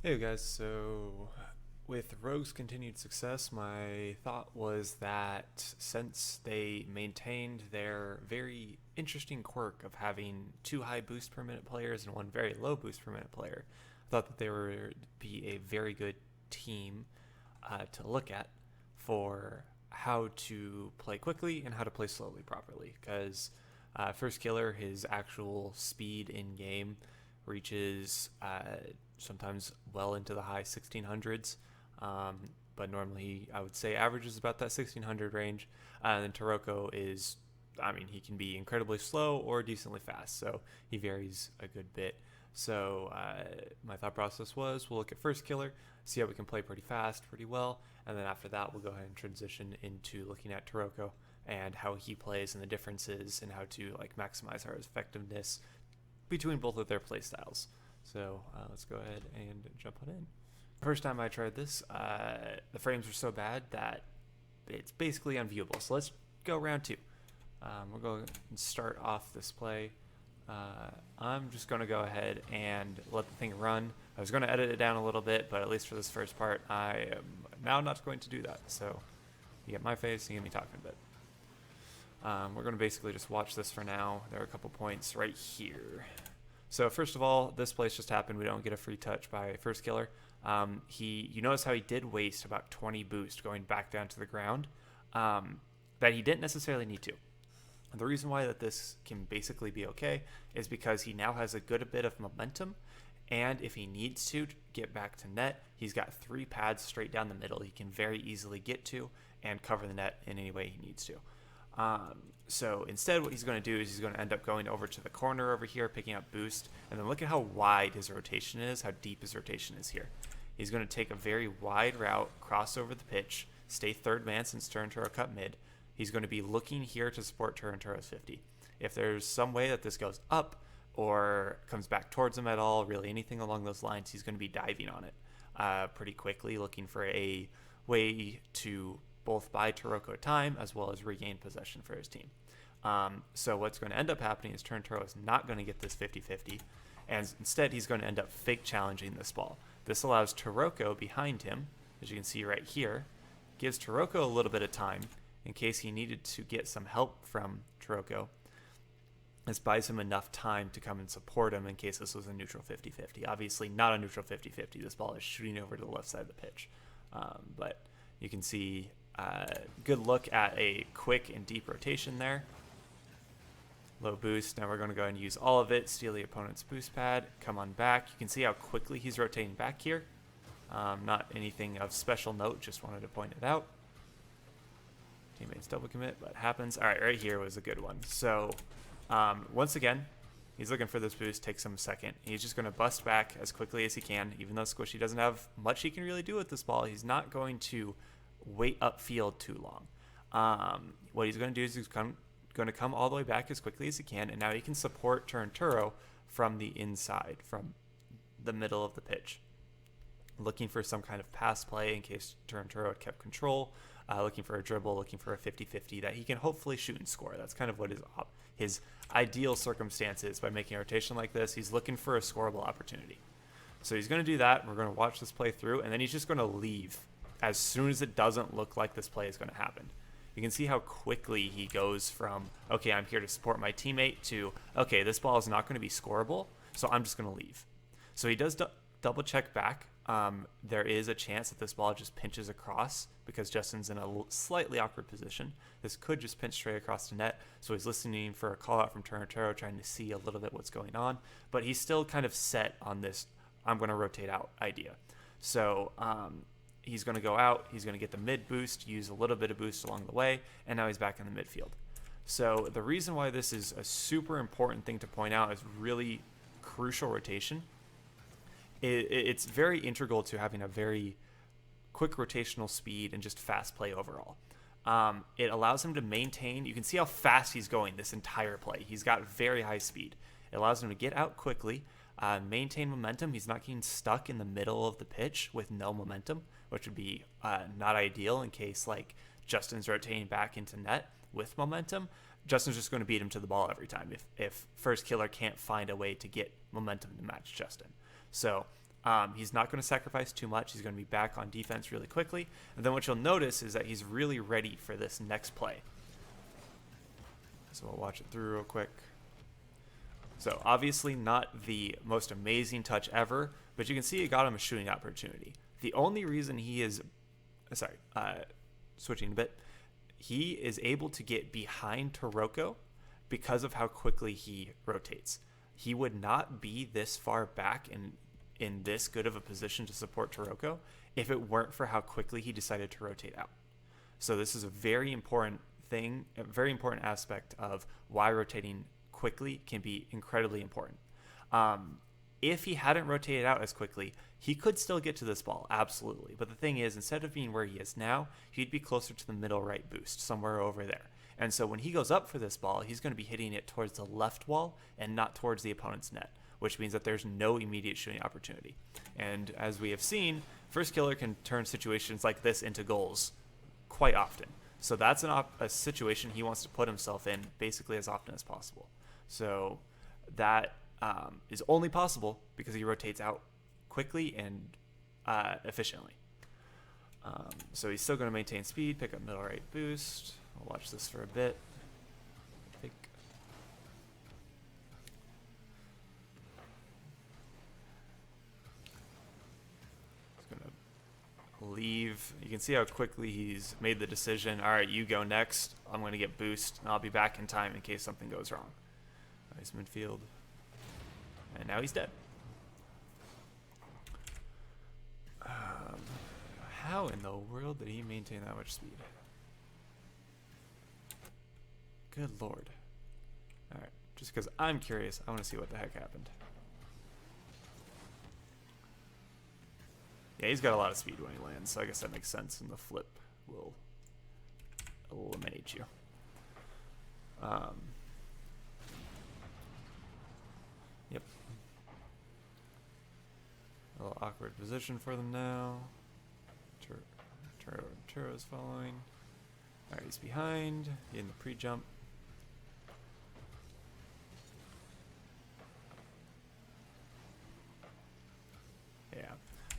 Hey guys, so with Rogue's continued success, my thought was that since they maintained their very interesting quirk of having two high boost per minute players and one very low boost per minute player, I thought that they would be a very good team to look at for how to play quickly and how to play slowly properly. Because FirstKiller, his actual speed in game reaches sometimes well into the high 1600s. But normally, I would say averages about that 1600 range. And then Taroco is, I mean, he can be incredibly slow or decently fast, so he varies a good bit. So my thought process was we'll look at FirstKiller, see how we can play pretty fast, pretty well, and then after that we'll go ahead and transition into looking at Taroco and how he plays and the differences and how to like maximize our effectiveness between both of their play styles. So let's go ahead and jump on in. First time I tried this, the frames were so bad that it's basically unviewable. So let's go round two. We're going to start off this play. I'm just going to go ahead and let the thing run. I was going to edit it down a little bit, but at least for this first part, I am now not going to do that. So you get my face, you get me talking a bit. We're going to basically just watch this for now. There are a couple points right here. So first of all, this place just happened. We don't get a free touch by FirstKiller. You notice how he did waste about 20 boost going back down to the ground that he didn't necessarily need to. And the reason why that this can basically be okay is because he now has a good bit of momentum, and if he needs to get back to net, he's got 3 pads straight down the middle he can very easily get to and cover the net in any way he needs to. So instead what he's going to do is he's going to end up going over to the corner over here, picking up boost, and then look at how wide his rotation is, how deep his rotation is here. He's going to take a very wide route, cross over the pitch, stay third man since Taroco cut mid. He's going to be looking here to support Taroco's 50. If there's some way that this goes up or comes back towards him at all, really anything along those lines, he's going to be diving on it pretty quickly, looking for a way to both buy Taroco time as well as regain possession for his team. So what's going to end up happening is Taroco is not going to get this 50-50, and instead he's going to end up fake challenging this ball. This allows Taroco behind him, as you can see right here, gives Taroco a little bit of time in case he needed to get some help from Taroco. This buys him enough time to come and support him in case this was a neutral 50-50. Obviously not a neutral 50-50. This ball is shooting over to the left side of the pitch. But you can see good look at a quick and deep rotation there. Low boost. Now we're going to go ahead and use all of it. Steal the opponent's boost pad. Come on back. You can see how quickly he's rotating back here. Not anything of special note. Just wanted to point it out. Teammates double commit, but happens. All right, right here was a good one. So once again, he's looking for this boost. Takes him a second. He's just going to bust back as quickly as he can. Even though Squishy doesn't have much he can really do with this ball, he's not going to wait upfield too long. What he's going to do is he's going to come all the way back as quickly as he can, and now he can support Taroco from the inside, from the middle of the pitch. Looking for some kind of pass play in case Taroco had kept control, looking for a dribble, looking for a 50-50 that he can hopefully shoot and score. That's kind of what his ideal circumstance is by making a rotation like this. He's looking for a scoreable opportunity. So he's going to do that. We're going to watch this play through, and then he's just going to leave as soon as it doesn't look like this play is going to happen. You can see how quickly he goes from, okay, I'm here to support my teammate, to, okay, this ball is not going to be scoreable, so I'm just going to leave. So he does double check back. There is a chance that this ball just pinches across because Justin's in a slightly awkward position. This could just pinch straight across the net, so he's listening for a call out from Taroco, trying to see a little bit what's going on, but he's still kind of set on this I'm going to rotate out idea. So he's going to go out, he's going to get the mid boost, use a little bit of boost along the way, and now he's back in the midfield. So the reason why this is a super important thing to point out is really crucial rotation. It's very integral to having a very quick rotational speed and just fast play overall. It allows him to maintain, you can see how fast he's going this entire play. He's got very high speed. It allows him to get out quickly, maintain momentum. He's not getting stuck in the middle of the pitch with no momentum, which would be not ideal in case like Justin's rotating back into net with momentum. Justin's just going to beat him to the ball every time if FirstKiller can't find a way to get momentum to match Justin. So He's not going to sacrifice too much. He's going to be back on defense really quickly. And then what you'll notice is that he's really ready for this next play. So we'll watch it through real quick. So obviously not the most amazing touch ever, but you can see it got him a shooting opportunity. The only reason he is, switching a bit, he is able to get behind Taroco because of how quickly he rotates. He would not be this far back in this good of a position to support Taroco if it weren't for how quickly he decided to rotate out. So this is a very important thing, a very important aspect of why rotating quickly can be incredibly important. If he hadn't rotated out as quickly, he could still get to this ball, absolutely. But the thing is, instead of being where he is now, he'd be closer to the middle right boost, somewhere over there. And so when he goes up for this ball, he's going to be hitting it towards the left wall and not towards the opponent's net, which means that there's no immediate shooting opportunity. And as we have seen, FirstKiller can turn situations like this into goals quite often. So that's a situation he wants to put himself in basically as often as possible. So that is only possible because he rotates out quickly and efficiently. So he's still going to maintain speed, pick up middle right boost. We'll watch this for a bit. He's going to leave. You can see how quickly he's made the decision. All right, you go next. I'm going to get boost, and I'll be back in time in case something goes wrong. Nice midfield. And now he's dead. How in the world did he maintain that much speed? Good lord. Alright, just because I'm curious, I want to see what the heck happened. Yeah, he's got a lot of speed when he lands, so I guess that makes sense, and the flip will eliminate you. Yep. A little awkward position for them now. Turo's following. Alright, he's behind. In the pre-jump. Yeah.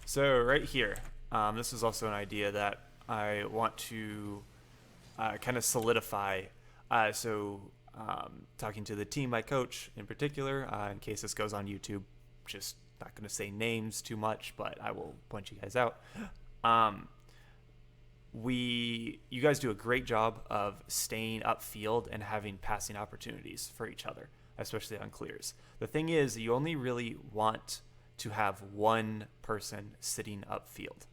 So right here, this is also an idea that I want to kind of solidify. Talking to the team, my coach in particular, in case this goes on YouTube, just not going to say names too much, but I will point you guys out. You guys do a great job of staying upfield and having passing opportunities for each other, especially on clears. The thing is, you only really want to have one person sitting upfield.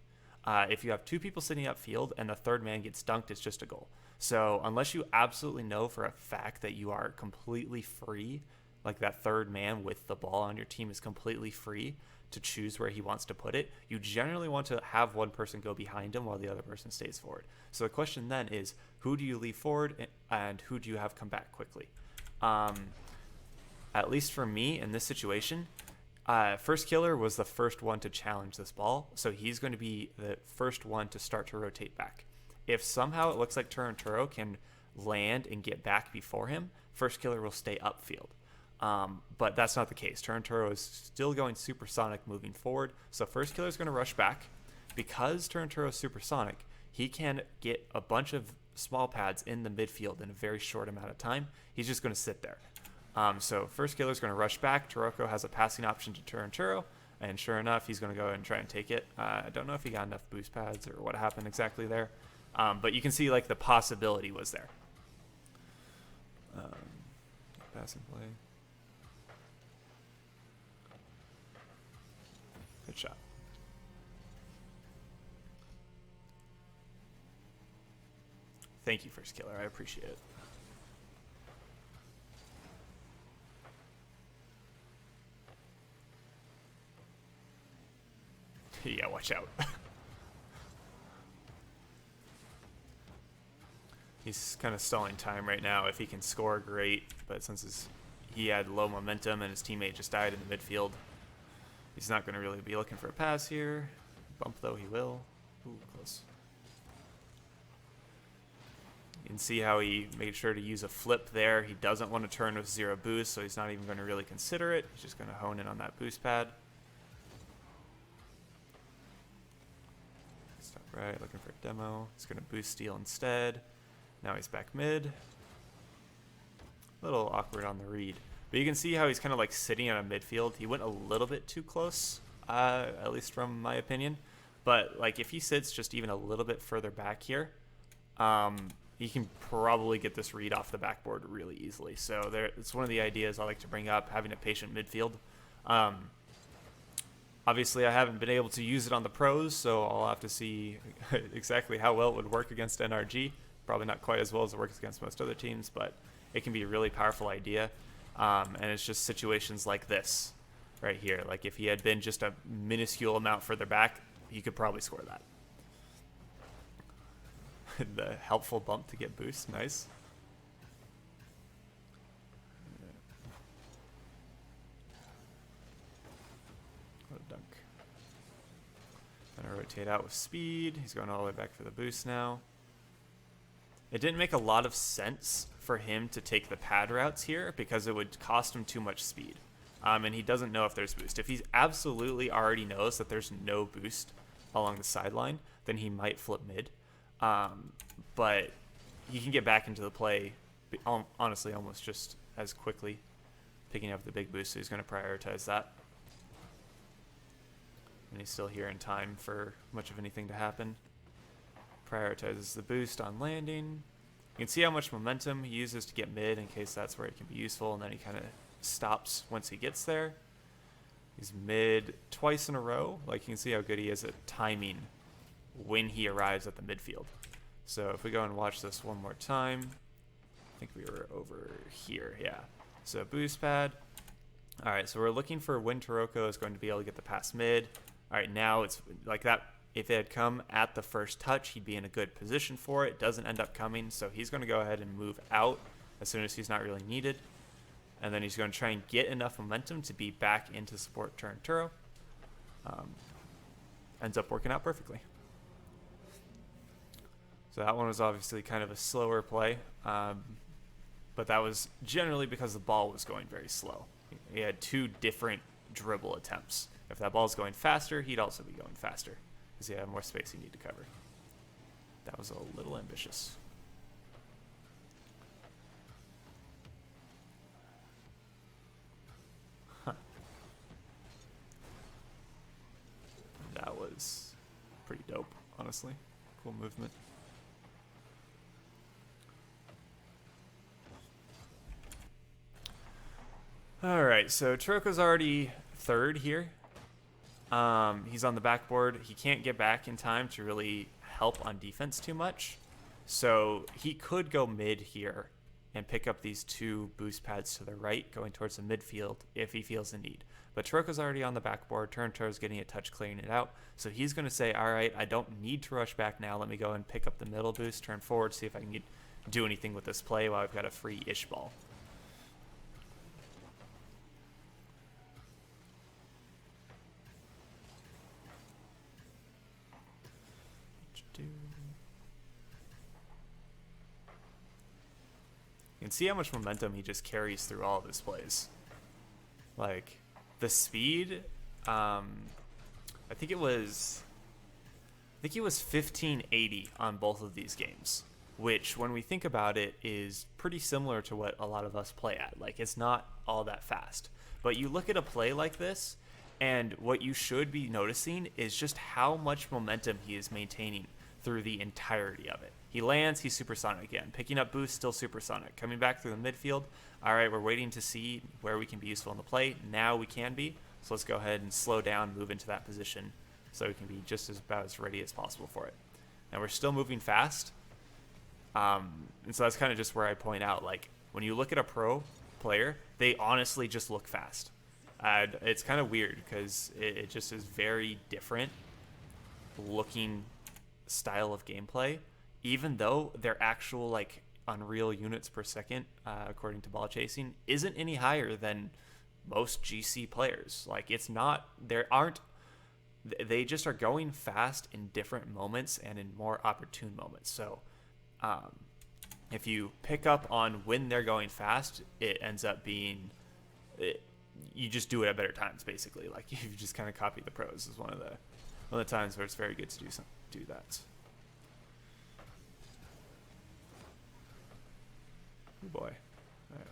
If you have two people sitting upfield and the third man gets dunked, it's just a goal. So unless you absolutely know for a fact that you are completely free, like that third man with the ball on your team is completely free to choose where he wants to put it, you generally want to have one person go behind him while the other person stays forward. So the question then is, who do you leave forward and who do you have come back quickly? At least for me in this situation, FirstKiller was the first one to challenge this ball, so he's going to be the first one to start to rotate back. If somehow it looks like Turo can land and get back before him, FirstKiller will stay upfield. But that's not the case. Turo is still going supersonic moving forward, so FirstKiller is going to rush back. Because Turo is supersonic, he can get a bunch of small pads in the midfield in a very short amount of time. He's just going to sit there. So FirstKiller is going to rush back. Taroco has a passing option to Turo, and sure enough, he's going to go and try and take it. I don't know if he got enough boost pads or what happened exactly there, but you can see like the possibility was there. Passing play. Good shot. Thank you, FirstKiller. I appreciate it. Yeah, watch out. He's kind of stalling time right now. If he can score, great. But since he had low momentum and his teammate just died in the midfield, he's not going to really be looking for a pass here. Bump, though, he will. Ooh, close. You can see how he made sure to use a flip there. He doesn't want to turn with 0 boost, so he's not even going to really consider it. He's just going to hone in on that boost pad. right, looking for a demo. He's going to boost steal instead. Now he's back mid. A little awkward on the read. But you can see how he's kind of like sitting on a midfield. He went a little bit too close, at least from my opinion. But like if he sits just even a little bit further back here, he can probably get this read off the backboard really easily. So it's one of the ideas I like to bring up, having a patient midfield. Obviously, I haven't been able to use it on the pros, so I'll have to see exactly how well it would work against NRG. Probably not quite as well as it works against most other teams, but it can be a really powerful idea. And it's just situations like this right here. Like if he had been just a minuscule amount further back, he could probably score that. The helpful bump to get boost. Nice. What a dunk. Gonna rotate out with speed. He's going all the way back for the boost now. It didn't make a lot of sense for him to take the pad routes here because it would cost him too much speed. And he doesn't know if there's boost. If he absolutely already knows that there's no boost along the sideline, then he might flip mid. But he can get back into the play, honestly, almost just as quickly, picking up the big boost, so he's going to prioritize that. And he's still here in time for much of anything to happen. Prioritizes the boost on landing. You can see how much momentum he uses to get mid in case that's where it can be useful, and then he kind of stops once he gets there. He's mid twice in a row. Like you can see how good he is at timing when he arrives at the midfield. So if we go and watch this one more time, I think we were over here, yeah. So boost pad. All right, so we're looking for when Taroco is going to be able to get the pass mid. All right, now it's like that. If it had come at the first touch, he'd be in a good position for it. It doesn't end up coming, so he's going to go ahead and move out as soon as he's not really needed. And then he's going to try and get enough momentum to be back into support turn Turo. Ends up working out perfectly. So that one was obviously kind of a slower play, but that was generally because the ball was going very slow. He had two different dribble attempts. If that ball's going faster, he'd also be going faster because he had more space he needed to cover. That was a little ambitious. Huh. That was pretty dope, honestly. Cool movement. All right, so Taroco's already third here. He's on the backboard. He can't get back in time to really help on defense too much. So he could go mid here and pick up these two boost pads to the right, going towards the midfield if he feels the need. But Taroco's already on the backboard. Turner's getting a touch, clearing it out. So he's going to say, all right, I don't need to rush back now. Let me go and pick up the middle boost, turn forward, see if I can do anything with this play while I've got a free-ish ball. You can see how much momentum he just carries through all of his plays. Like, the speed, I think it was 1580 on both of these games, which, when we think about it, is pretty similar to what a lot of us play at. Like, it's not all that fast. But you look at a play like this, and what you should be noticing is just how much momentum he is maintaining through the entirety of it. He lands, he's supersonic again. Picking up boost, still supersonic. Coming back through the midfield. All right, we're waiting to see where we can be useful in the play. Now we can be. So let's go ahead and slow down, move into that position so we can be just about as ready as possible for it. And we're still moving fast. And so that's kind of just where I point out, like, when you look at a pro player, they honestly just look fast. It's kind of weird because it just is very different looking style of gameplay, even though their actual like unreal units per second, according to ball chasing, isn't any higher than most GC players. Like, it's not, they just are going fast in different moments and in more opportune moments. So if you pick up on when they're going fast, it ends up being you just do it at better times, basically. Like, you just kind of copy the pros is one of one of the times where it's very good to do that. Oh boy. All right.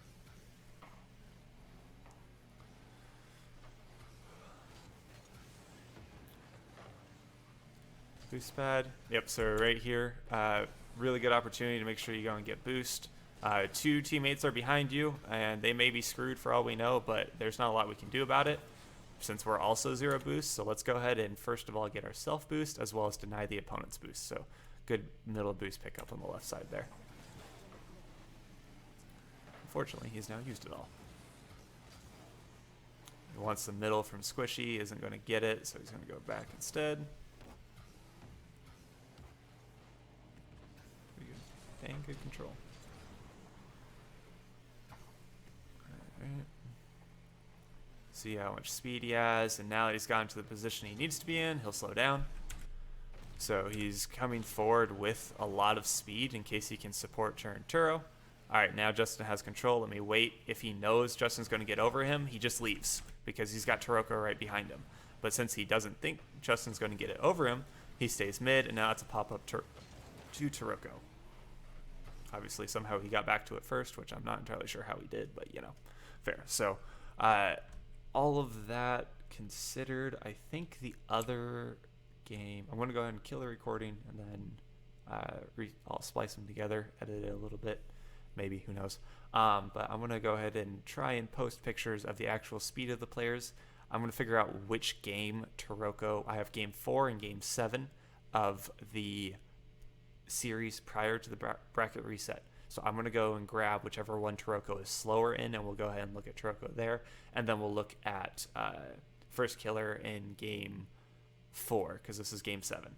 Boost pad. Yep, so right here, really good opportunity to make sure you go and get boost. 2 teammates are behind you, and they may be screwed for all we know, but there's not a lot we can do about it since we're also 0 boost. So let's go ahead and first of all get our self boost as well as deny the opponent's boost. So good middle boost pickup on the left side there. Unfortunately, he's now used it all. He wants the middle from Squishy, isn't going to get it, so he's going to go back instead. Pretty good. Dang good control. Alright. See how much speed he has, and now that he's gotten to the position he needs to be in, he'll slow down. So he's coming forward with a lot of speed in case he can support turn Turo. Alright, now Justin has control. Let me wait. If he knows Justin's going to get over him, he just leaves because he's got Taroco right behind him. But since he doesn't think Justin's going to get it over him, he stays mid, and now it's a pop-up to Taroco. Obviously, somehow he got back to it first, which I'm not entirely sure how he did, but, you know, fair. So, all of that considered, I think the other game... I'm going to go ahead and kill the recording, and then I'll splice them together, edit it a little bit. Maybe, who knows. But I'm going to go ahead and try and post pictures of the actual speed of the players. I'm going to figure out which game Taroco... I have game 4 and game 7 of the series prior to the bracket reset. So I'm going to go and grab whichever one Taroco is slower in, and we'll go ahead and look at Taroco there. And then we'll look at FirstKiller in game 4, because this is game 7.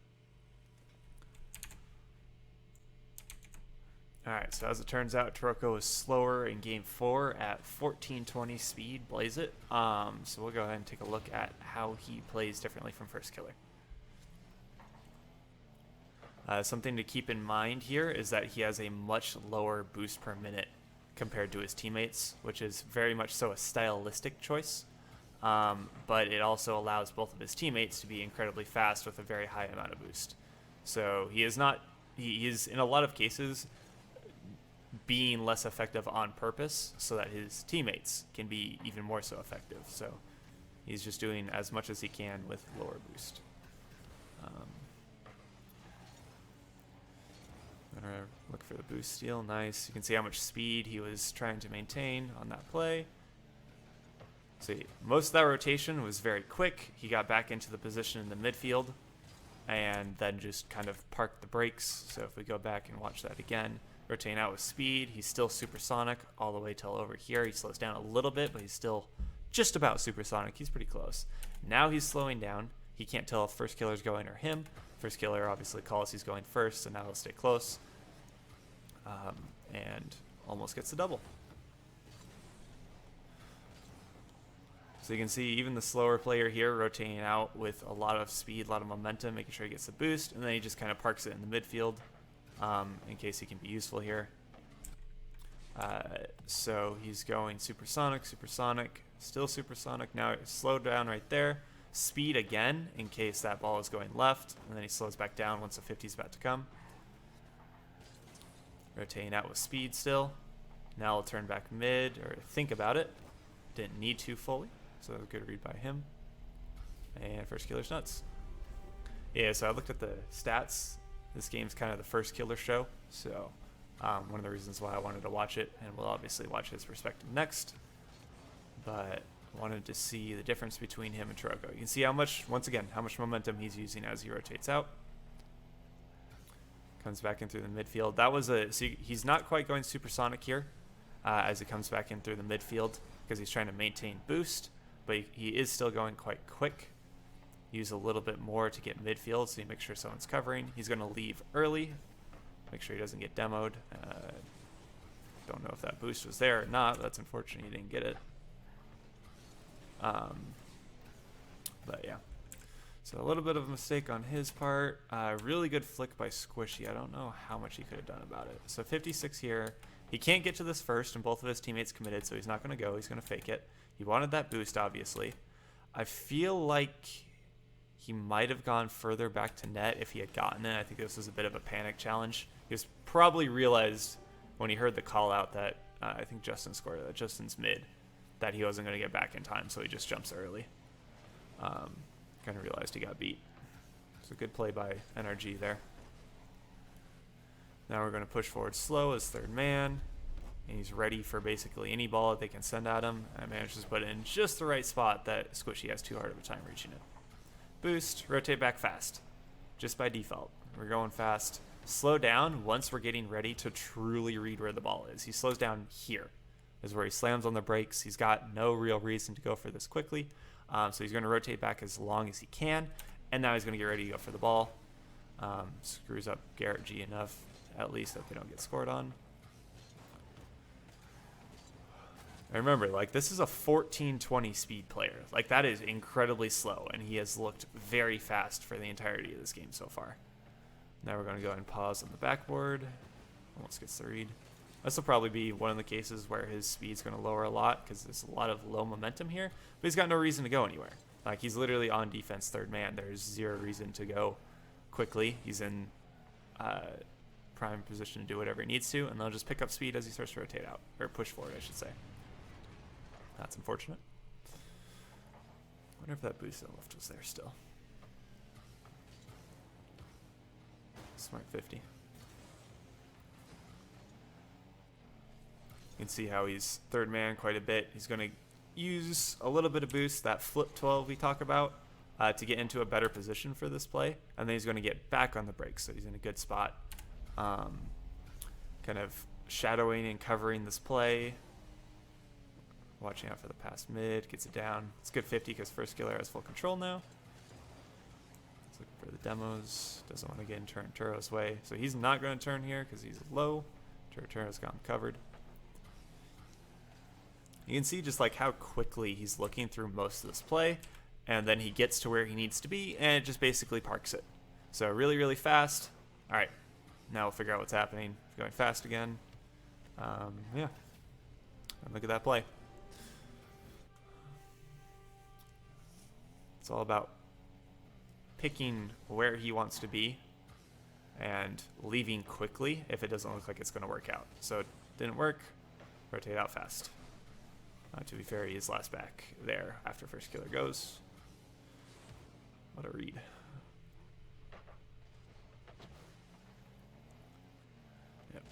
Alright, so as it turns out, Taroco is slower in game 4 at 1420 speed, blaze it. So we'll go ahead and take a look at how he plays differently from FirstKiller. Something to keep in mind here is that he has a much lower boost per minute compared to his teammates, which is very much so a stylistic choice. But it also allows both of his teammates to be incredibly fast with a very high amount of boost. So he is in a lot of cases being less effective on purpose so that his teammates can be even more so effective. So he's just doing as much as he can with lower boost. Gonna look for the boost steal. Nice. You can see how much speed he was trying to maintain on that play. See, most of that rotation was very quick. He got back into the position in the midfield and then just kind of parked the brakes. So if we go back and watch that again, rotating out with speed, he's still supersonic all the way till over here. He slows down a little bit, but he's still just about supersonic. He's pretty close. Now he's slowing down. He can't tell if FirstKiller's going or him. FirstKiller obviously calls he's going first, so now he'll stay close. And almost gets the double. So you can see even the slower player here rotating out with a lot of speed, a lot of momentum, making sure he gets the boost, and then he just kind of parks it in the midfield in case he can be useful here. So he's going supersonic, supersonic, still supersonic. Now it's slowed down right there. Speed again in case that ball is going left, and then he slows back down once the 50 is about to come. Rotating out with speed still. Now I'll turn back mid, or think about it. Didn't need to fully, so a good read by him. And FirstKiller's nuts. Yeah, so I looked at the stats. This game's kind of the FirstKiller show, so one of the reasons why I wanted to watch it, and we'll obviously watch his perspective next. But wanted to see the difference between him and Taroco. You can see how much, once again, how much momentum he's using as he rotates out. Comes back in through the midfield. That was so he's not quite going supersonic here as he comes back in through the midfield because he's trying to maintain boost, but he is still going quite quick. Use a little bit more to get midfield so you make sure someone's covering. He's going to leave early. Make sure he doesn't get demoed. Don't know if that boost was there or not. That's unfortunate he didn't get it. But yeah. So a little bit of a mistake on his part. Really good flick by Squishy. I don't know how much he could have done about it. So 56 here. He can't get to this first, and both of his teammates committed, so he's not going to go. He's going to fake it. He wanted that boost, obviously. I feel like He might have gone further back to net if he had gotten it. I think this was a bit of a panic challenge. He was probably realized when he heard the call out that I think Justin scored, that Justin's mid, that he wasn't going to get back in time, so he just jumps early. Kind of realized he got beat. It's a good play by NRG there. Now we're going to push forward slow as third man. And he's ready for basically any ball that they can send at him. And manages to put it in just the right spot that Squishy has too hard of a time reaching it. Boost, rotate back fast. Just by default. We're going fast. Slow down once we're getting ready to truly read where the ball is. He slows down here. This is where he slams on the brakes. He's got no real reason to go for this quickly. So he's going to rotate back as long as he can. And now he's going to get ready to go for the ball. Screws up Garrett G enough, at least, that they don't get scored on. I remember, like, this is a 14-20 speed player. Like, that is incredibly slow, and he has looked very fast for the entirety of this game so far. Now we're going to go and pause on the backboard. Almost gets the read. This will probably be one of the cases where his speed's going to lower a lot because there's a lot of low momentum here, but he's got no reason to go anywhere. Like, he's literally on defense third man. There's zero reason to go quickly. He's in prime position to do whatever he needs to, and they'll just pick up speed as he starts to rotate out, or push forward, I should say. That's unfortunate. I wonder if that boost on lift was there still. Smart 50. You can see how he's third man quite a bit. He's going to use a little bit of boost, that flip 12 we talk about, to get into a better position for this play. And then he's going to get back on the brakes, so he's in a good spot. Kind of shadowing and covering this play. Watching out for the pass mid, gets it down. It's good 50 because FirstKiller has full control now. He's looking for the demos. Doesn't want to get in Taroco's way. So he's not going to turn here because he's low. Taroco's gotten covered. You can see just like how quickly he's looking through most of this play. And then he gets to where he needs to be and it just basically parks it. So really, really fast. All right. Now we'll figure out what's happening. Going fast again. Yeah. And look at that play. It's all about picking where he wants to be and leaving quickly if it doesn't look like it's going to work out. So it didn't work. Rotate out fast. To be fair, he is last back there after FirstKiller goes. What a read. Yep.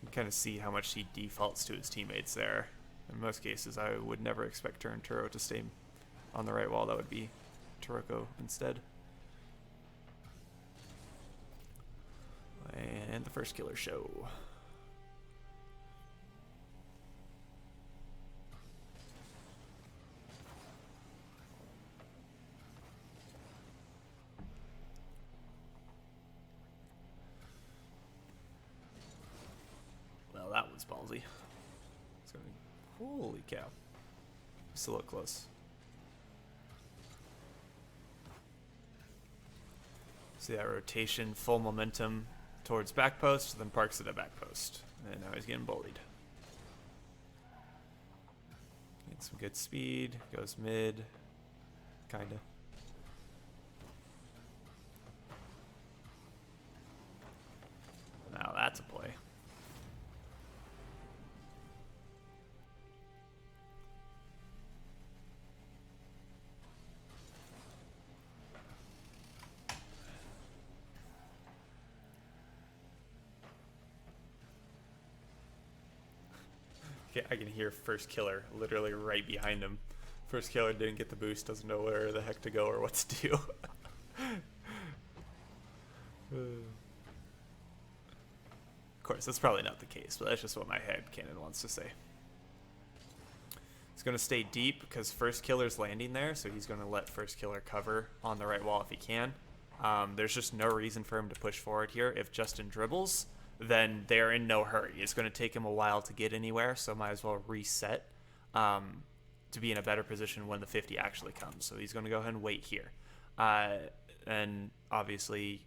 You can kind of see how much he defaults to his teammates there. In most cases, I would never expect Turo to stay on the right wall. That would be Taroco instead. And the FirstKiller show. Well, that was ballsy. It's gonna be, holy cow. Just a little close. See that rotation, full momentum towards back post, then parks it at back post. And now he's getting bullied. Gets some good speed, goes mid, kinda. Now that's a play. I can hear FirstKiller literally right behind him. FirstKiller didn't get the boost, doesn't know where the heck to go or what to do. Of course, that's probably not the case, but that's just what my head canon wants to say. He's going to stay deep because FirstKiller's landing there, so he's going to let FirstKiller cover on the right wall if he can. There's just no reason for him to push forward here. If Justin dribbles, then they're in no hurry. It's going to take him a while to get anywhere, so might as well reset to be in a better position when the 50 actually comes. So he's going to go ahead and wait here. And obviously,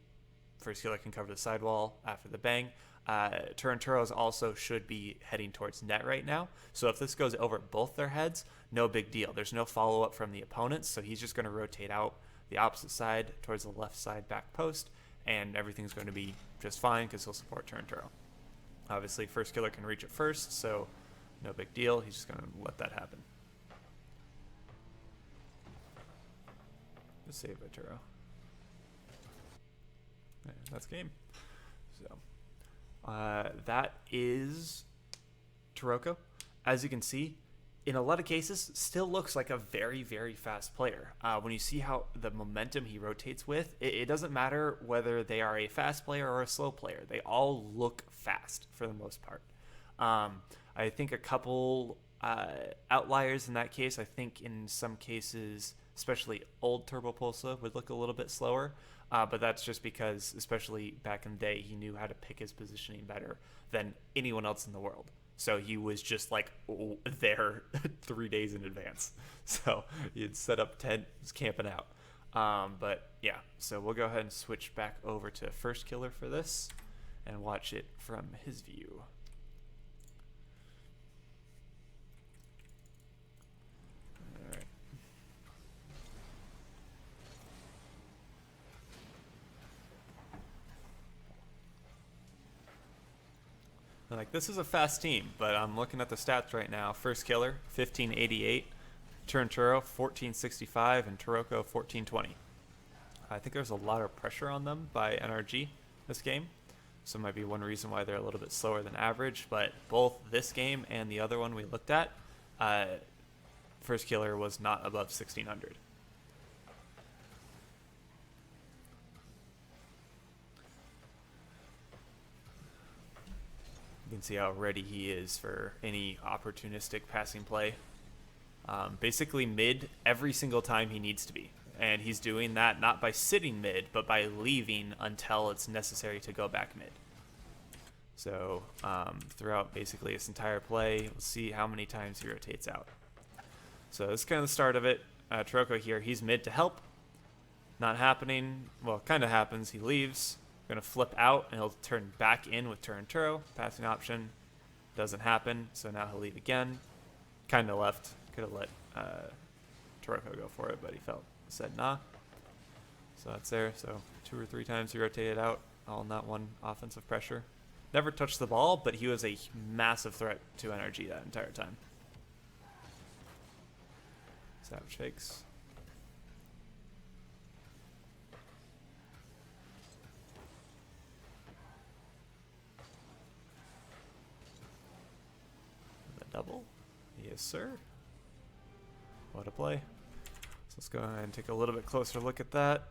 FirstKiller can cover the sidewall after the bang. Taranturos also should be heading towards net right now. So if this goes over both their heads, no big deal. There's no follow-up from the opponents, so he's just going to rotate out the opposite side towards the left side back post, and everything's going to be just fine because he'll support Taranturo. Obviously, FirstKiller can reach it first, so no big deal. He's just going to let that happen. Just save by Turo. Yeah, that's game. So that is Taroco. As you can see, in a lot of cases, still looks like a very, very fast player. When you see how the momentum he rotates with, it doesn't matter whether they are a fast player or a slow player. They all look fast for the most part. I think a couple outliers in that case. I think in some cases, especially old Turbo Pulsa would look a little bit slower. But that's just because, especially back in the day, he knew how to pick his positioning better than anyone else in the world. So he was just like there 3 days in advance. So he'd set up tent, was camping out. But yeah, so we'll go ahead and switch back over to FirstKiller for this and watch it from his view. All right. Like, this is a fast team, but I'm looking at the stats right now. FirstKiller, 1588. Taranturo, 1465. And Taroco, 1420. I think there's a lot of pressure on them by NRG this game. So it might be one reason why they're a little bit slower than average. But both this game and the other one we looked at, FirstKiller was not above 1600. You can see how ready he is for any opportunistic passing play. Basically mid every single time he needs to be. And he's doing that not by sitting mid, but by leaving until it's necessary to go back mid. So throughout basically this entire play, we'll see how many times he rotates out. So this is kind of the start of it. Taroco here, he's mid to help. Not happening. Well, kind of happens. He leaves. Going to flip out, and he'll turn back in with Taranturo. Passing option doesn't happen, so now he'll leave again. Kind of left. Could have let Taroco go for it, but he said nah. So that's there. So 2 or 3 times he rotated out, all in that one offensive pressure. Never touched the ball, but he was a massive threat to NRG that entire time. Savage fakes. Double. Yes, sir. What a play. So let's go ahead and take a little bit closer look at that.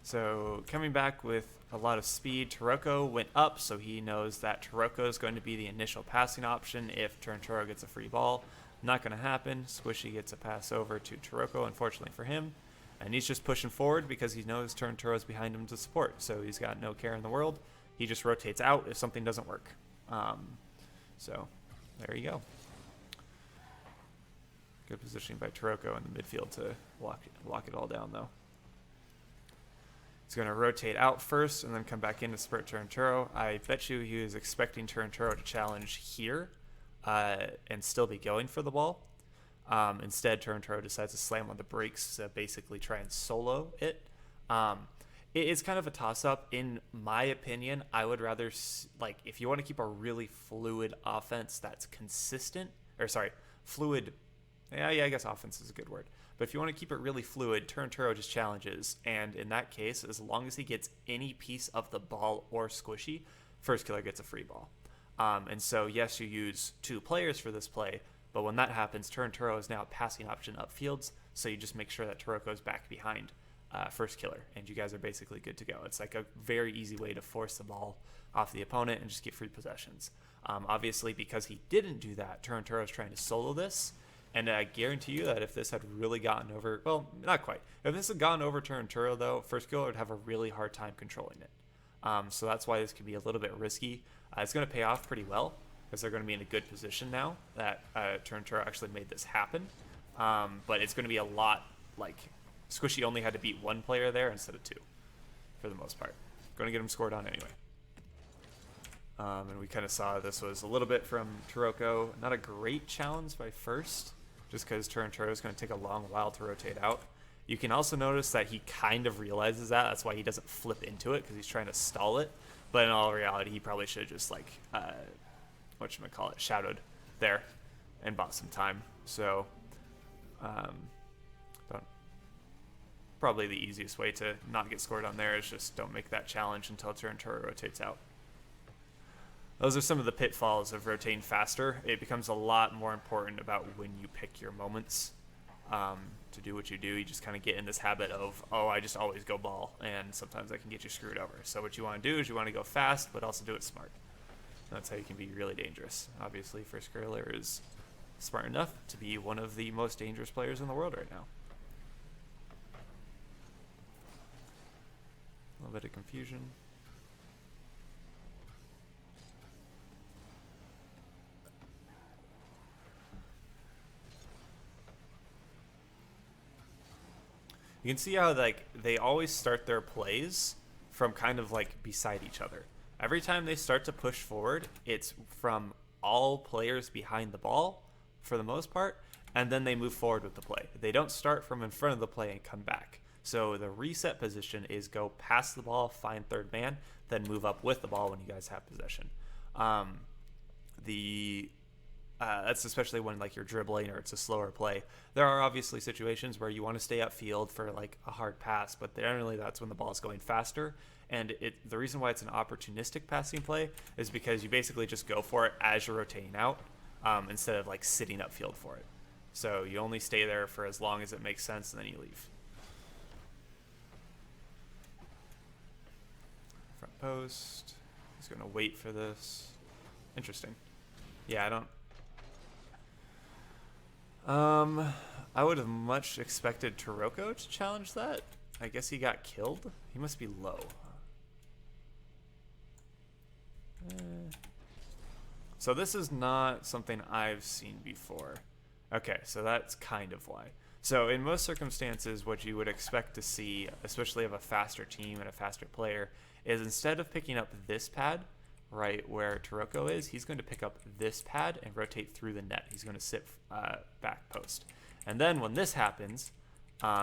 So coming back with a lot of speed, Taroco went up, so he knows that Taroco is going to be the initial passing option if Taranturo gets a free ball. Not going to happen. Squishy gets a pass over to Taroco, unfortunately for him. And he's just pushing forward because he knows Taranturo is behind him to support. So he's got no care in the world. He just rotates out if something doesn't work. So there you go. Good positioning by Taroco in the midfield to lock it all down, though. He's going to rotate out first and then come back in to spurt Taranturo. I bet you he was expecting Taranturo to challenge here and still be going for the ball. Instead, Taranturo decides to slam on the brakes to basically try and solo it. It is kind of a toss-up. In my opinion, I would rather, like, if you want to keep a really fluid offense that's consistent, or sorry, fluid, yeah, I guess offense is a good word. But if you want to keep it really fluid, Taranturo just challenges. And in that case, as long as he gets any piece of the ball or squishy, FirstKiller gets a free ball. And so, yes, you use 2 players for this play, but when that happens, Taranturo is now a passing option upfields, so you just make sure that Taroco's back behind FirstKiller, and you guys are basically good to go. It's like a very easy way to force the ball off the opponent and just get free possessions. Obviously, because he didn't do that, Taranturo is trying to solo this, and I guarantee you that if this had really gotten over, well, not quite. If this had gone over Taranturo, though, FirstKiller would have a really hard time controlling it. So that's why this could be a little bit risky. It's going to pay off pretty well, because they're going to be in a good position now that Taranturo actually made this happen. But it's going to be a lot like Squishy only had to beat 1 player there instead of 2, for the most part. Going to get him scored on anyway. And we kind of saw this was a little bit from Taroco. Not a great challenge by first, just because Turinturo is going to take a long while to rotate out. You can also notice that he kind of realizes that. That's why he doesn't flip into it, because he's trying to stall it. But in all reality, he probably should have just, like, whatchamacallit, shadowed there and bought some time. So, probably the easiest way to not get scored on there is just don't make that challenge until Turinturo rotates out. Those are some of the pitfalls of rotating faster. It becomes a lot more important about when you pick your moments to do what you do. You just kind of get in this habit of, oh, I just always go ball, and sometimes I can get you screwed over. So what you want to do is you want to go fast, but also do it smart. That's how you can be really dangerous. Obviously, FirstKiller is smart enough to be one of the most dangerous players in the world right now. A little bit of confusion. You can see how, like, they always start their plays from kind of like beside each other. Every time they start to push forward, it's from all players behind the ball for the most part, and then they move forward with the play. They don't start from in front of the play and come back. So the reset position is go past the ball, find third man, then move up with the ball when you guys have possession. That's especially when, like, you're dribbling or it's a slower play. There are obviously situations where you want to stay upfield for, like, a hard pass, but generally that's when the ball is going faster. And the reason why it's an opportunistic passing play is because you basically just go for it as you're rotating out, instead of, like, sitting upfield for it. So you only stay there for as long as it makes sense, and then you leave. Front post. He's going to wait for this. Interesting. Yeah, I would have much expected Taroco to challenge that. I guess he got killed. He must be low. So this is not something I've seen before. Okay, so that's kind of why. So in most circumstances, what you would expect to see, especially of a faster team and a faster player, is instead of picking up this pad, right where Taroco is, he's going to pick up this pad and rotate through the net. He's going to sit back post. And then when this happens,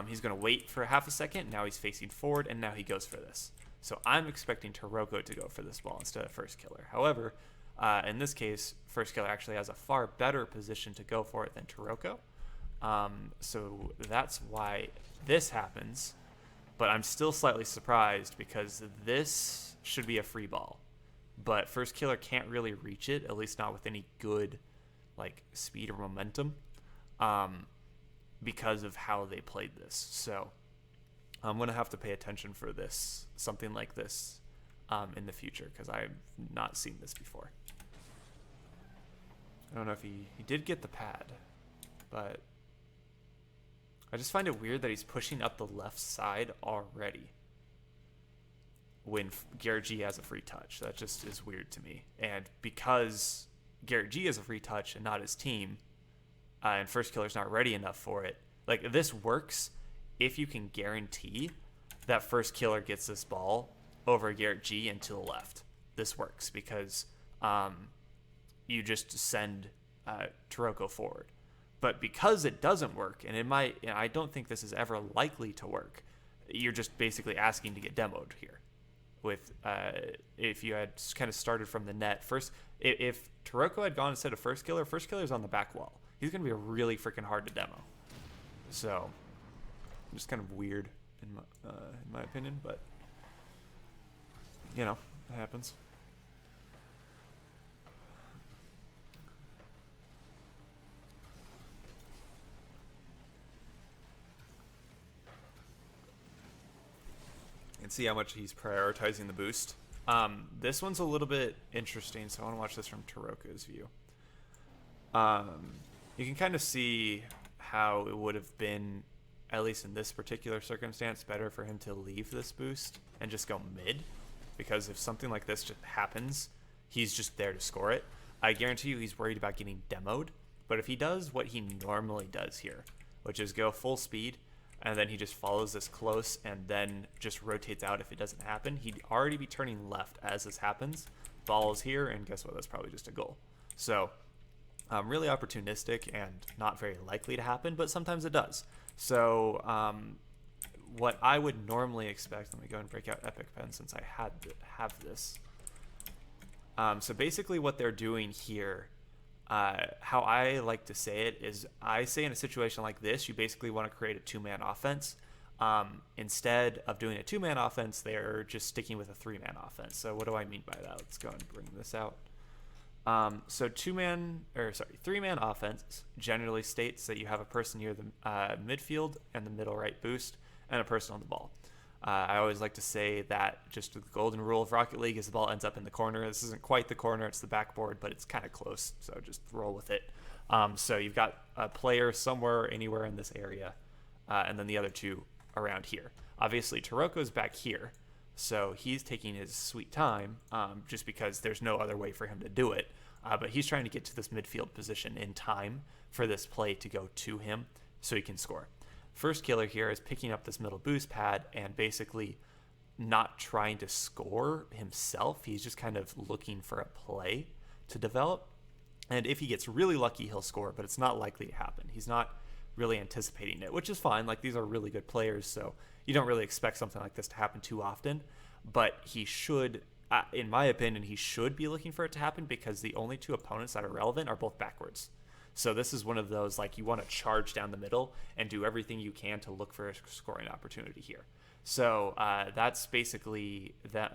he's going to wait for half a second. Now he's facing forward, and now he goes for this. So I'm expecting Taroco to go for this ball instead of FirstKiller. However, in this case, FirstKiller actually has a far better position to go for it than Taroco. So that's why this happens. But I'm still slightly surprised because this should be a free ball. But FirstKiller can't really reach it, at least not with any good, like, speed or momentum, because of how they played this. So I'm going to have to pay attention for this, something like this, in the future, because I've not seen this before. I don't know if he did get the pad, but I just find it weird that he's pushing up the left side already when Garrett G has a free touch. That just is weird to me. And because Garrett G has a free touch and not his team, and FirstKiller's not ready enough for it, like, this works if you can guarantee that FirstKiller gets this ball over Garrett G and to the left. This works because you just send Taroco forward. But because it doesn't work, and it might, I don't think this is ever likely to work, you're just basically asking to get demoed here. With if you had kind of started from the net first, if Taroco had gone instead of FirstKiller's on the back wall. He's going to be really freaking hard to demo. So, just kind of weird in my opinion, but you know, it happens. And see how much he's prioritizing the boost. This one's a little bit interesting, so I want to watch this from Taroco's view. You can kind of see how it would have been, at least in this particular circumstance, better for him to leave this boost and just go mid, because if something like this just happens, he's just there to score it. I guarantee you he's worried about getting demoed, but if he does what he normally does here, which is go full speed, and then he just follows this close and then just rotates out if it doesn't happen, he'd already be turning left as this happens, ball is here, and guess what? That's probably just a goal. So really opportunistic and not very likely to happen, but sometimes it does. So what I would normally expect, let me go and break out Epic Pen since I have this. So basically what they're doing here, how I like to say it is, I say in a situation like this, you basically want to create a two-man offense. Instead of doing a two-man offense, they're just sticking with a three-man offense. So what do I mean by that? Let's go and bring this out. So three-man offense generally states that you have a person near the midfield and the middle right boost, and a person on the ball. I always like to say that just the golden rule of Rocket League is the ball ends up in the corner. This isn't quite the corner, it's the backboard, but it's kind of close, so just roll with it. So you've got a player somewhere, anywhere in this area, and then the other two around here. Obviously, Taroco's back here, so he's taking his sweet time, just because there's no other way for him to do it. But he's trying to get to this midfield position in time for this play to go to him so he can score. FirstKiller here is picking up this middle boost pad and basically not trying to score himself. He's just kind of looking for a play to develop. And if he gets really lucky, he'll score, but it's not likely to happen. He's not really anticipating it, which is fine. Like, these are really good players, so you don't really expect something like this to happen too often. But he should, in my opinion, he should be looking for it to happen, because the only two opponents that are relevant are both backwards. So this is one of those, like, you want to charge down the middle and do everything you can to look for a scoring opportunity here. So that's basically the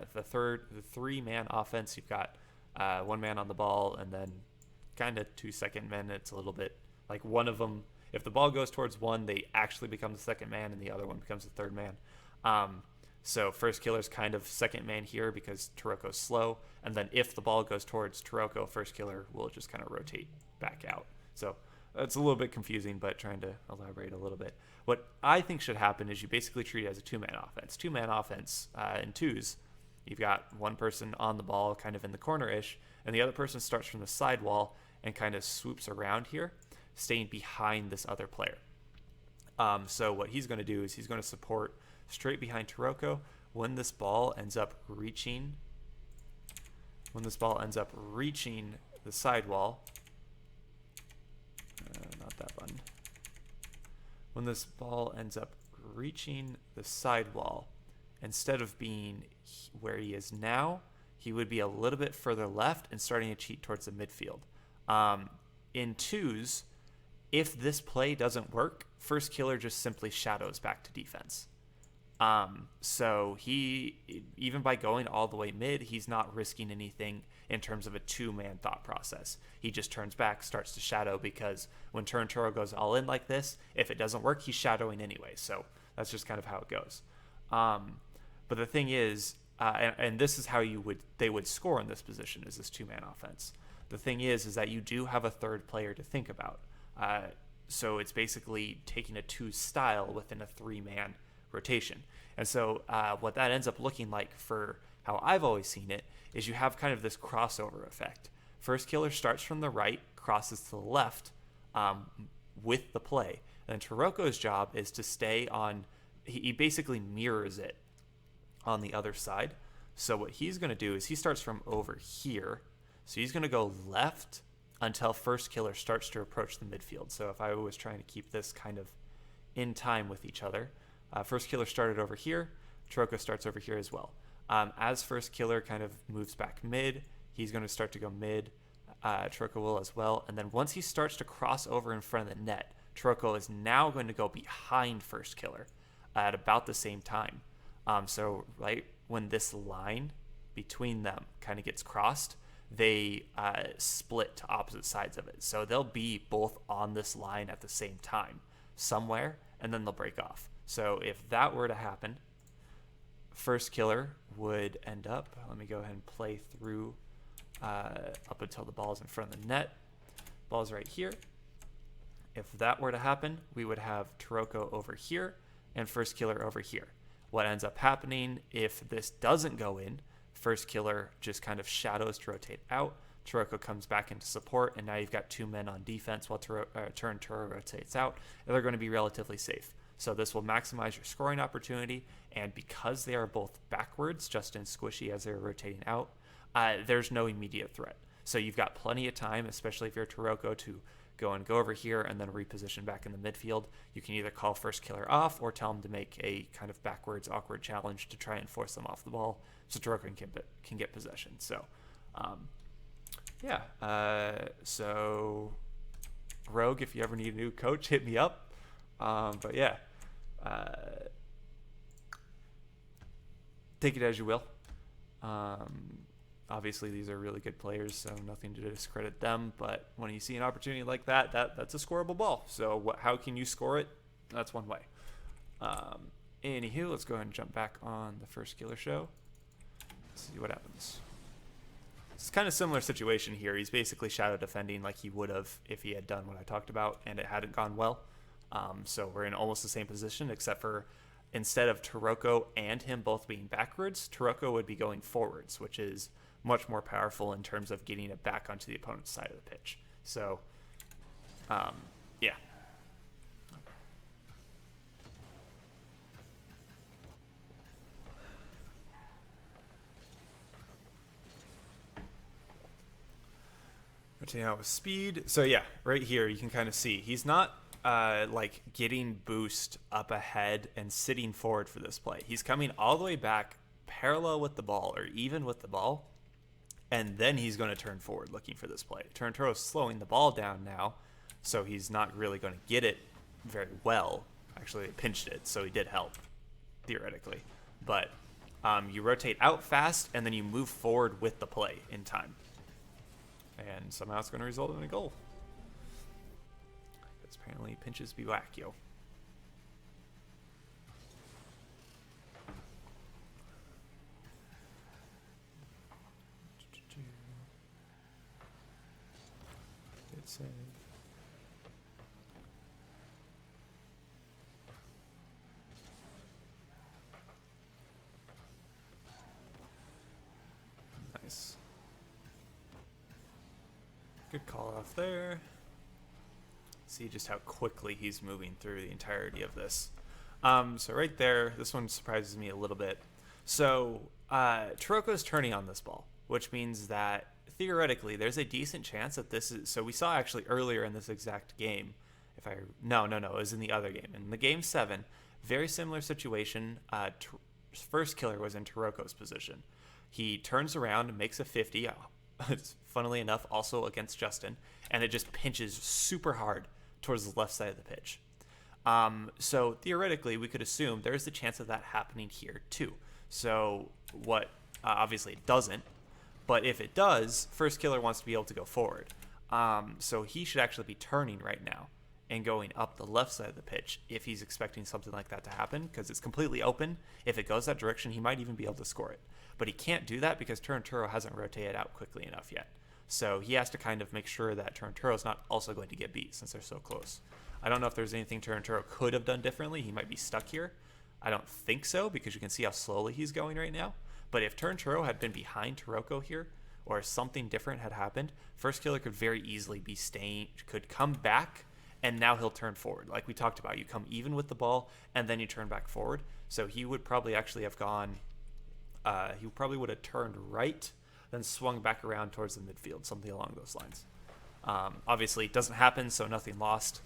three-man offense. You've got one man on the ball, and then kind of 2 second men. It's a little bit like one of them, if the ball goes towards one, they actually become the second man, and the other one becomes the third man. So FirstKiller's kind of second man here because Taroco's slow, and then if the ball goes towards Taroco, FirstKiller will just kind of rotate back out. So it's a little bit confusing, but trying to elaborate a little bit. What I think should happen is you basically treat it as a two-man offense. Two-man offense in twos, you've got one person on the ball kind of in the corner-ish, and the other person starts from the sidewall and kind of swoops around here, staying behind this other player. So what he's going to do is he's going to support straight behind Taroco. When this ball ends up reaching the sidewall, not that button. When this ball ends up reaching the sidewall, instead of being where he is now, he would be a little bit further left and starting to cheat towards the midfield. In twos, if this play doesn't work, FirstKiller just simply shadows back to defense. So he, even by going all the way mid, he's not risking anything in terms of a two-man thought process. He just turns back, starts to shadow, because when Turo goes all in like this, if it doesn't work, he's shadowing anyway. So that's just kind of how it goes. But the thing is, and this is how they would score in this position, is this two-man offense. The thing is that you do have a third player to think about. So it's basically taking a two style within a three-man rotation. And so what that ends up looking like, for how I've always seen it, is you have kind of this crossover effect. FirstKiller starts from the right, crosses to the left with the play. And then Taroco's job is to stay on, he basically mirrors it on the other side. So what he's going to do is he starts from over here. So he's going to go left until FirstKiller starts to approach the midfield. So if I was trying to keep this kind of in time with each other, FirstKiller started over here, Taroco starts over here as well. As FirstKiller kind of moves back mid, he's going to start to go mid, Taroco will as well. And then once he starts to cross over in front of the net, Taroco is now going to go behind FirstKiller at about the same time. So right when this line between them kind of gets crossed, they split to opposite sides of it. So they'll be both on this line at the same time somewhere, and then they'll break off. So if that were to happen, FirstKiller would end up, let me go ahead and play through up until the ball's in front of the net. Ball's right here. If that were to happen, we would have Taroco over here and FirstKiller over here. What ends up happening if this doesn't go in, FirstKiller just kind of shadows to rotate out. Taroco comes back into support, and now you've got two men on defense while Turo rotates out, and they're going to be relatively safe. So this will maximize your scoring opportunity, and because they are both backwards, just in squishy as they're rotating out, there's no immediate threat. So you've got plenty of time, especially if you're Taroco, to go over here and then reposition back in the midfield. You can either call FirstKiller off or tell him to make a kind of backwards awkward challenge to try and force them off the ball so Taroco can get possession. So so Rogue, if you ever need a new coach, hit me up. But yeah, take it as you will. Obviously, these are really good players, so nothing to discredit them. But when you see an opportunity like that, that's a scoreable ball. So how can you score it? That's one way. Anywho, let's go ahead and jump back on the FirstKiller show. Let's see what happens. It's kind of similar situation here. He's basically shadow defending like he would have if he had done what I talked about and it hadn't gone well. So we're in almost the same position, except for instead of Taroco and him both being backwards, Taroco would be going forwards, which is much more powerful in terms of getting it back onto the opponent's side of the pitch. So, yeah. Rotating out with speed. So yeah, right here you can kind of see he's not like getting boost up ahead and sitting forward for this play. He's coming all the way back parallel with the ball or even with the ball, and then he's going to turn forward looking for this play. Taroco's slowing the ball down now, so he's not really going to get it very well. Actually, it pinched it, so he did help, theoretically. But you rotate out fast, and then you move forward with the play in time. And somehow it's going to result in a goal. Because apparently pinches be whack, yo. Good save. Nice. Good call off there. See just how quickly he's moving through the entirety of this. So right there, this one surprises me a little bit. So Taroco's turning on this ball, which means that theoretically there's a decent chance that this is, so we saw actually earlier in this exact game, no, it was in the other game. In the game 7, very similar situation, FirstKiller was in Taroco's position. He turns around and makes a 50, funnily enough, also against Justin, and it just pinches super hard towards the left side of the pitch. So theoretically, we could assume there's the chance of that happening here too. So what, obviously it doesn't, but if it does, FirstKiller wants to be able to go forward. So he should actually be turning right now and going up the left side of the pitch if he's expecting something like that to happen, because it's completely open. If it goes that direction, he might even be able to score it. But he can't do that because Turnturo hasn't rotated out quickly enough yet. So he has to kind of make sure that Turnturo is not also going to get beat since they're so close. I don't know if there's anything Turnturo could have done differently. He might be stuck here. I don't think so, because you can see how slowly he's going right now. But if Turnturo had been behind Taroco here, or something different had happened, FirstKiller could very easily be could come back, and now he'll turn forward. Like we talked about, you come even with the ball, and then you turn back forward. So he would probably actually have gone, he probably would have turned right, then swung back around towards the midfield, something along those lines. Obviously, it doesn't happen, so nothing lost.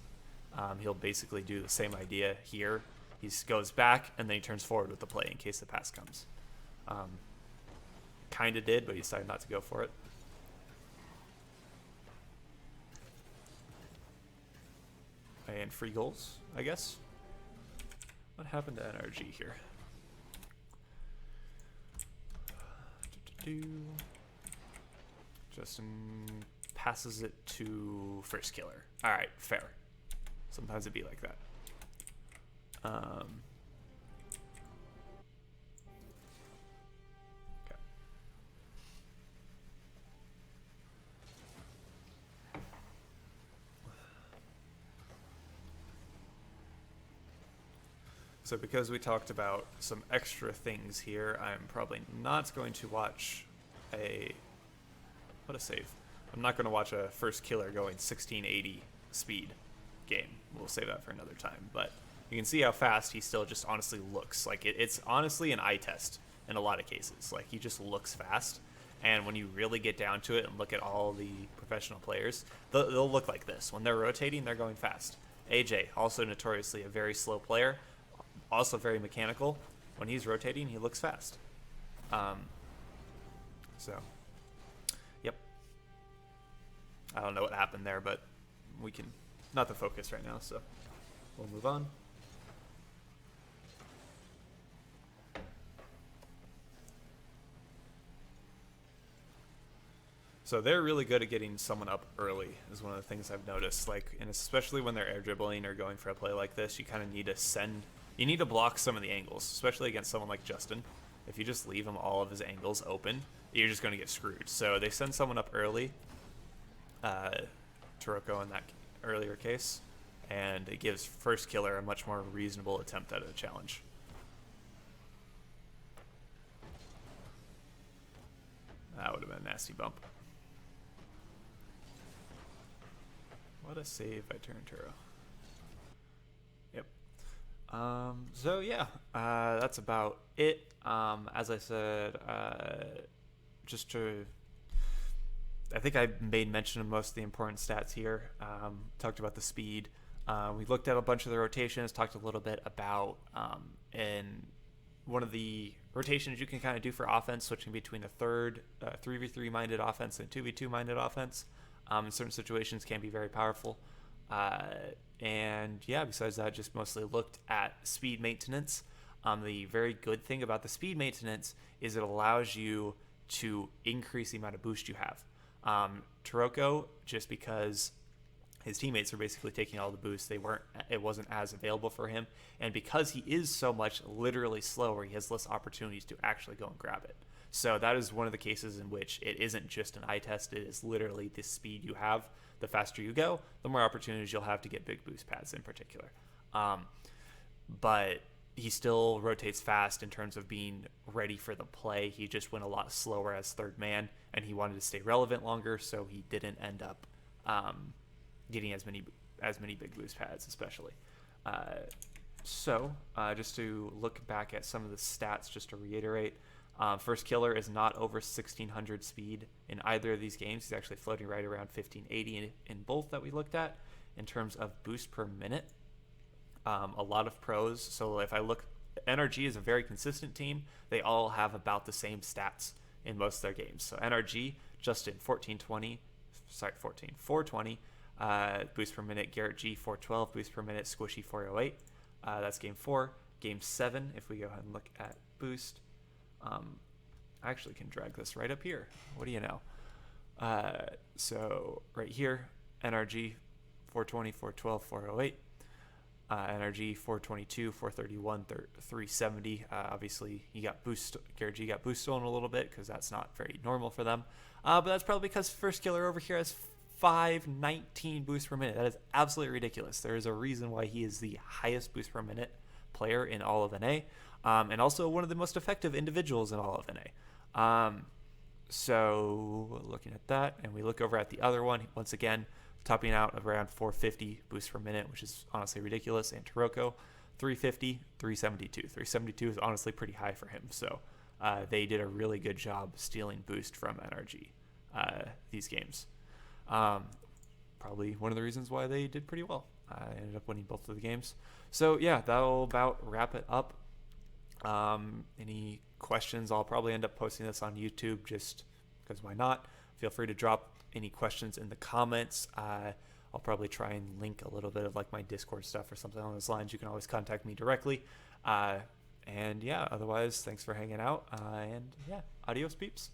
He'll basically do the same idea here. He goes back, and then he turns forward with the play in case the pass comes. Kind of did, but he decided not to go for it. And free goals, I guess. What happened to NRG here? Justin passes it to FirstKiller. All right, fair. Sometimes it'd be like that. Okay. So because we talked about some extra things here, I'm probably not going to watch what a save. I'm not going to watch a FirstKiller going 1680 speed game. We'll save that for another time. But you can see how fast he still just honestly looks. Like it's honestly an eye test in a lot of cases. Like he just looks fast. And when you really get down to it and look at all the professional players, they'll look like this. When they're rotating, they're going fast. AJ, also notoriously a very slow player, also very mechanical. When he's rotating, he looks fast. So, yep. I don't know what happened there, but we can, not the focus right now, so we'll move on. So they're really good at getting someone up early is one of the things I've noticed. Like, and especially when they're air dribbling or going for a play like this, you kind of need to you need to block some of the angles, especially against someone like Justin. If you just leave him all of his angles open, you're just going to get screwed. So they send someone up early, Taroco in that earlier case, and it gives FirstKiller a much more reasonable attempt at a challenge. That would have been a nasty bump. What a save by Taroco. Yep. So yeah, that's about it. As I said, I think I made mention of most of the important stats here. Talked about the speed. We looked at a bunch of the rotations, talked a little bit about in one of the rotations you can kind of do for offense, switching between a third 3v3 minded offense and 2v2 minded offense. In certain situations can be very powerful. And yeah, besides that, just mostly looked at speed maintenance. The very good thing about the speed maintenance is it allows you to increase the amount of boost you have. Taroco, just because his teammates are basically taking all the boosts, it wasn't as available for him. And because he is so much literally slower, he has less opportunities to actually go and grab it. So that is one of the cases in which it isn't just an eye test. It is literally the speed you have. The faster you go, the more opportunities you'll have to get big boost pads in particular. But he still rotates fast in terms of being ready for the play. He just went a lot slower as third man, and he wanted to stay relevant longer, so he didn't end up getting as many big boost pads, especially. So just to look back at some of the stats, just to reiterate, FirstKiller is not over 1600 speed in either of these games. He's actually floating right around 1580 in both that we looked at in terms of boost per minute. A lot of pros. So if I look, NRG is a very consistent team. They all have about the same stats in most of their games. So NRG, Justin 420, boost per minute. Garrett G 412, boost per minute. Squishy 408. That's game 4. Game 7, if we go ahead and look at boost, I actually can drag this right up here. What do you know? So right here, NRG 420, 412, 408. NRG 422, 431, 370. Obviously, Garrett G got boost stolen a little bit because that's not very normal for them. But that's probably because FirstKiller over here has 519 boosts per minute. That is absolutely ridiculous. There is a reason why he is the highest boost per minute player in all of NA, and also one of the most effective individuals in all of NA. So looking at that, and we look over at the other one, once again, topping out around 450 boosts per minute, which is honestly ridiculous. And Taroco, 350, 372. 372 is honestly pretty high for him. So they did a really good job stealing boost from NRG these games. Probably one of the reasons why they did pretty well. Ended up winning both of the games. So yeah, that'll about wrap it up. Any questions? I'll probably end up posting this on YouTube just because why not? Feel free to drop any questions in the comments. I'll probably try and link a little bit of like my Discord stuff or something along those lines. You can always contact me directly. And yeah, otherwise, thanks for hanging out. And yeah, adios peeps.